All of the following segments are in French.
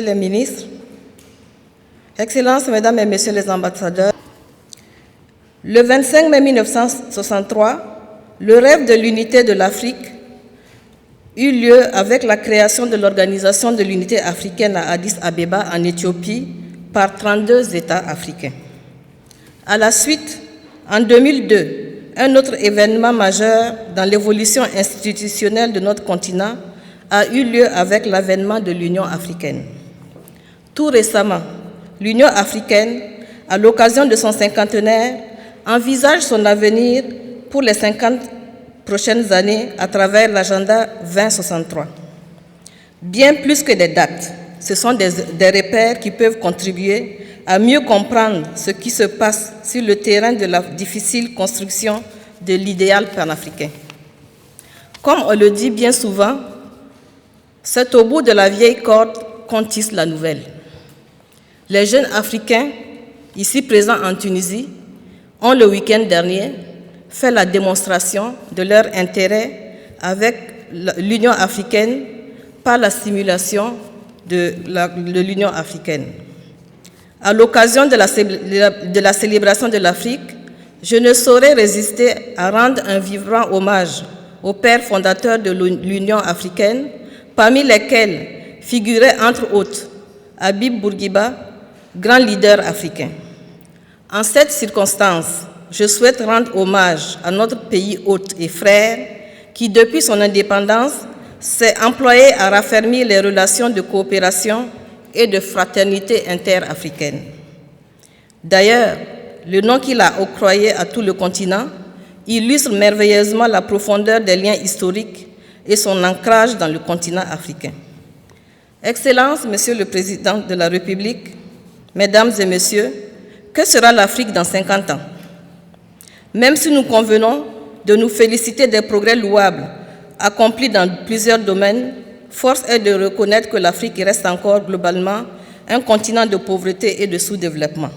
Les ministres, Excellences, Mesdames et Messieurs les ambassadeurs, le 25 mai 1963, le rêve de l'unité de l'Afrique eut lieu avec la création de l'Organisation de l'Unité africaine à Addis Abeba, en Éthiopie, par 32 États africains. À la suite, en 2002, un autre événement majeur dans l'évolution institutionnelle de notre continent a eu lieu avec l'avènement de l'Union africaine. Tout récemment, l'Union africaine, à l'occasion de son cinquantenaire, envisage son avenir pour les 50 prochaines années à travers l'agenda 2063. Bien plus que des dates, ce sont des repères qui peuvent contribuer à mieux comprendre ce qui se passe sur le terrain de la difficile construction de l'idéal panafricain. Comme on le dit bien souvent, c'est au bout de la vieille corde qu'on tisse la nouvelle. Les jeunes Africains, ici présents en Tunisie, ont le week-end dernier fait la démonstration de leur intérêt avec l'Union africaine par la simulation de l'Union africaine. À l'occasion de la célébration de l'Afrique, je ne saurais résister à rendre un vibrant hommage aux pères fondateurs de l'Union africaine, parmi lesquels figurait entre autres Habib Bourguiba, grand leader africain. En cette circonstance, je souhaite rendre hommage à notre pays hôte et frère qui, depuis son indépendance, s'est employé à raffermir les relations de coopération et de fraternité interafricaine. D'ailleurs, le nom qu'il a octroyé à tout le continent illustre merveilleusement la profondeur des liens historiques et son ancrage dans le continent africain. Excellences, Monsieur le Président de la République, Mesdames et Messieurs, que sera l'Afrique dans 50 ans? Même si nous convenons de nous féliciter des progrès louables accomplis dans plusieurs domaines, force est de reconnaître que l'Afrique reste encore globalement un continent de pauvreté et de sous-développement.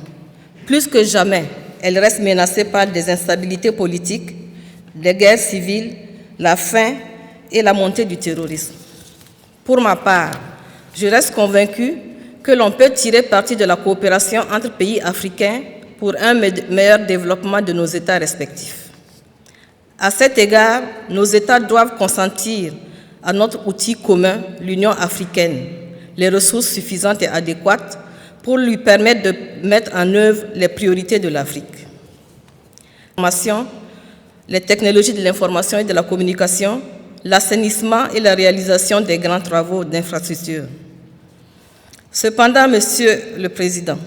Plus que jamais, elle reste menacée par des instabilités politiques, des guerres civiles, la faim et la montée du terrorisme. Pour ma part, je reste convaincue que l'on peut tirer parti de la coopération entre pays africains pour un meilleur développement de nos États respectifs. À cet égard, nos États doivent consentir à notre outil commun, l'Union africaine, les ressources suffisantes et adéquates pour lui permettre de mettre en œuvre les priorités de l'Afrique. Les technologies de l'information et de la communication, l'assainissement et la réalisation des grands travaux d'infrastructure. Cependant, Monsieur le Président,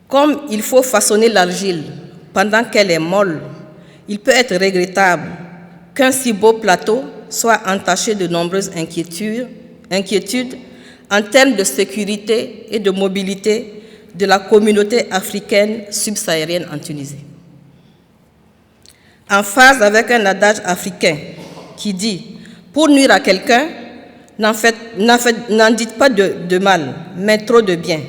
comme il faut façonner l'argile pendant qu'elle est molle, il peut être regrettable qu'un si beau plateau soit entaché de nombreuses inquiétudes en termes de sécurité et de mobilité de la communauté africaine subsaharienne en Tunisie. En phase avec un adage africain qui dit « Pour nuire à quelqu'un, n'en dites pas de mal, mais trop de bien ».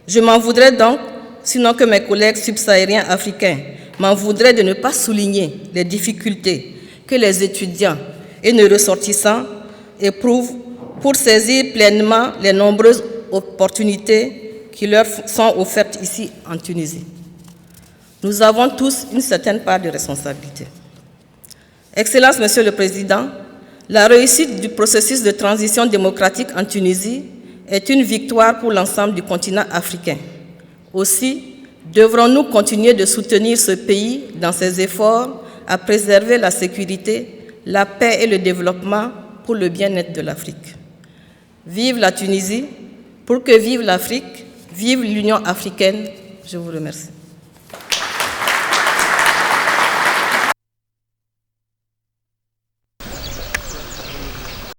Je m'en voudrais donc, sinon que mes collègues subsahariens africains m'en voudraient de ne pas souligner les difficultés que les étudiants et nos ressortissants éprouvent pour saisir pleinement les nombreuses opportunités qui leur sont offertes ici en Tunisie. Nous avons tous une certaine part de responsabilité. Excellence, Monsieur le Président, la réussite du processus de transition démocratique en Tunisie est une victoire pour l'ensemble du continent africain. Aussi, devrons-nous continuer de soutenir ce pays dans ses efforts à préserver la sécurité, la paix et le développement pour le bien-être de l'Afrique. Vive la Tunisie, pour que vive l'Afrique, vive l'Union africaine. Je vous remercie.